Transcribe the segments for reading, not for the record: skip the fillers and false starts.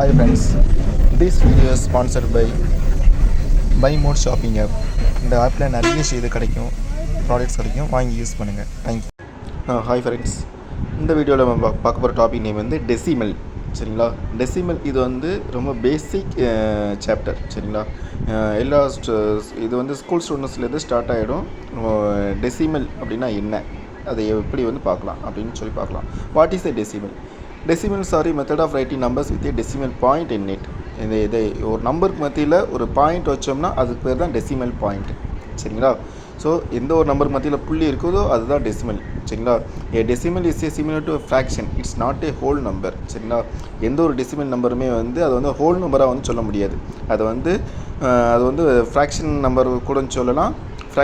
Hi friends, this video is sponsored by Buy More Shopping app. இந்த ஆப்பில் நிறைய இது கிடைக்கும், ப்ராடக்ட்ஸ் கிடைக்கும், வாங்கி யூஸ் பண்ணுங்கள். தேங்க்யூ. ஹாய் ஃப்ரெண்ட்ஸ், இந்த வீடியோவில் நம்ம பார்க்க போகிற டாபிக் நேம் வந்து டெசிமல். சரிங்களா? டெசிமல் இது வந்து ரொம்ப பேசிக் சாப்டர். சரிங்களா? எல்லா இது வந்து ஸ்கூல் ஸ்டூடெண்ட்ஸ்லேருந்து ஸ்டார்ட் ஆகிடும். டெசிமல் அப்படின்னா என்ன, அதை எப்படி வந்து பார்க்கலாம் அப்படின்னு சொல்லி பார்க்கலாம். What is a decimal? Decimals are method of writing numbers with a decimal point in it. இதை ஒரு நம்பருக்கு மத்தியில் ஒரு பாயிண்ட் வச்சோம்னா அதுக்கு பேர் தான் டெசிமல் பாயிண்ட். சரிங்களா? ஸோ எந்த ஒரு நம்பருக்கு மத்தியில் புள்ளி இருக்குதோ அதுதான் டெசிமல். சரிங்களா? A decimal is a similar to fraction, it's not a whole number. சரிங்களா? எந்த ஒரு டெசிமல் நம்பருமே வந்து அது வந்து ஹோல் நம்பராக வந்து சொல்ல முடியாது. அது வந்து ஃப்ராக்ஷன் நம்பர் கூட சொல்லலாம்.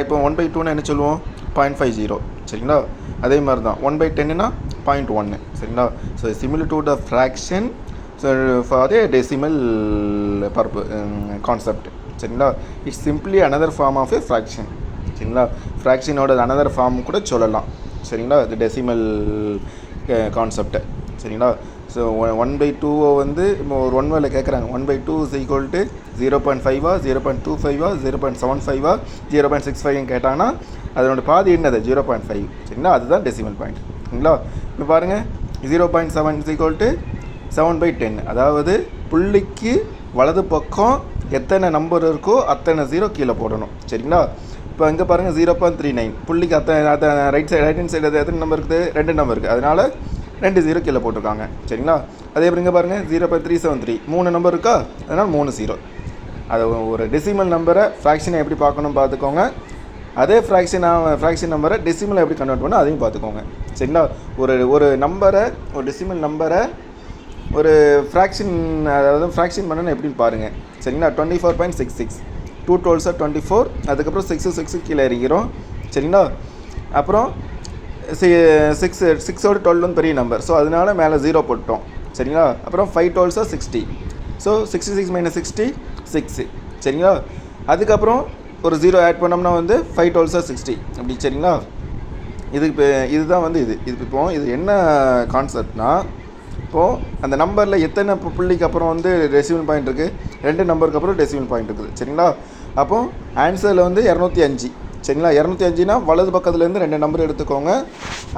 இப்போ 1/2 என்ன சொல்லுவோம்? 0.50. சரிங்களா? அதே மாதிரி தான் 1/10னா 0.1. சரிங்களா? So similar to the fraction for a decimal concept. சரிங்களா? It's simply another form of a fraction. சரிங்களா? ஃப்ராக்ஷனோட அனதர் ஃபார்ம் கூட சொல்லலாம். சரிங்களா? இது டெசிமல் கான்செப்டை. சரிங்களா? ஸோ 1/2 வந்து இப்போ ஒரு 1 வேலை கேட்குறாங்க. 1/2 இஸ் ஈக்குவல் டு 0.5 0.25 0.75 0.65 கேட்டாங்கன்னா அதனோட பாதி என்னது? 0.5. சரிங்களா? அதுதான் டெசிமல் பாயிண்ட். சரிங்களா? இப்போ பாருங்கள், 0.7 இஸ் ஈக்குவல் டு 7/10. அதாவது புள்ளிக்கு வலது பக்கம் எத்தனை நம்பர் இருக்கோ அத்தனை 0 கீழே போடணும். சரிங்களா? இப்போ இங்கே பாருங்கள் 0.39. புள்ளிக்கு அத்தனை ரைட் ஹேண்ட் சைடு எத்தனை நம்பர் இருக்குது? 2 நம்பர் இருக்குது. அதனால் 2 0 கீழே போட்டிருக்காங்க. சரிங்களா? அதே மாதிரி இங்கே பாருங்கள் 0.373. 3 நம்பர் இருக்கா? அதனால் 3 0. அது ஒரு டெசிமல் நம்பரை ஃப்ராக்ஷனை எப்படி பார்க்கணும் பார்த்துக்கோங்க. அதே ஃப்ராக்ஷன் நம்பரை டெசிமலை எப்படி கன்வெர்ட் பண்ணணும் அதையும் பார்த்துக்கோங்க. சரிங்களா? ஒரு நம்பரை, ஒரு டெசிமல் நம்பரை ஒரு அதாவது ஃப்ராக்ஷன் பண்ணணும் எப்படின்னு பாருங்கள். சரிங்களா? 24.66. 2 12 24. அதுக்கப்புறம் 6 கீழே இறங்கிறோம். சரிங்களா? அப்புறம் 6ஓட 12 பெரிய நம்பர். ஸோ அதனால மேலே 0 போட்டோம். சரிங்களா? அப்புறம் 5 12 60. ஸோ 66 - 60 6. சரிங்களா? அதுக்கப்புறம் ஒரு 0 ஆட் பண்ணோம்னா வந்து 5 12 60 அப்படி. சரிங்களா? இதுதான் வந்து இது என்ன கான்செப்ட்னா, இப்போது அந்த நம்பரில் எத்தனை புள்ளிக்கு அப்புறம் வந்து டெசிமல் பாயிண்ட் இருக்குது? 2 நம்பருக்கு அப்புறம் டெசிமல் பாயிண்ட் இருக்குது. சரிங்களா? அப்போது ஆன்சரில் வந்து 205. சரிங்களா? 205னா வலது பக்கத்துலேருந்து 2 நம்பர் எடுத்துக்கோங்க,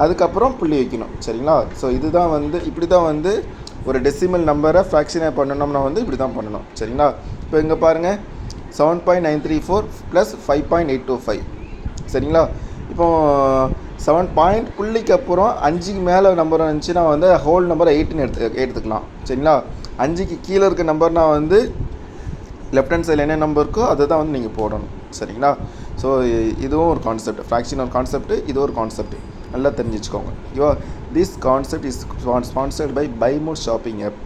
அதுக்கப்புறம் புள்ளி வைக்கணும். சரிங்களா? ஸோ இதுதான் வந்து இப்படி தான் வந்து ஒரு டெசிமல் நம்பரை ஃப்ராக்ஷனை பண்ணணும்னா வந்து இப்படி தான் பண்ணணும். சரிங்களா? இப்போ இங்கே பாருங்கள் 7.934 + 5.825. சரிங்களா? இப்போது 7 புள்ளிக்கு அப்புறம் 5க்கு மேலே நம்பர் இருந்துச்சுன்னா வந்து ஹோல் நம்பரை 8ன்னு எடுத்துக்கலாம். சரிங்களா? 5க்கு கீழே இருக்க நம்பர்னா வந்து லெஃப்ட் ஹேண்ட் சைடில் என்ன நம்பர் இருக்கோ அதை தான் வந்து நீங்கள் போடணும். சரிங்களா? ஸோ இதுவும் ஒரு கான்செப்ட், ஃப்ராக்ஷன் ஒரு கான்செப்ட், இது ஒரு கான்செப்ட். நல்லா தெரிஞ்சு வச்சுக்கோங்க. This concept is sponsored by Buy More Shopping app.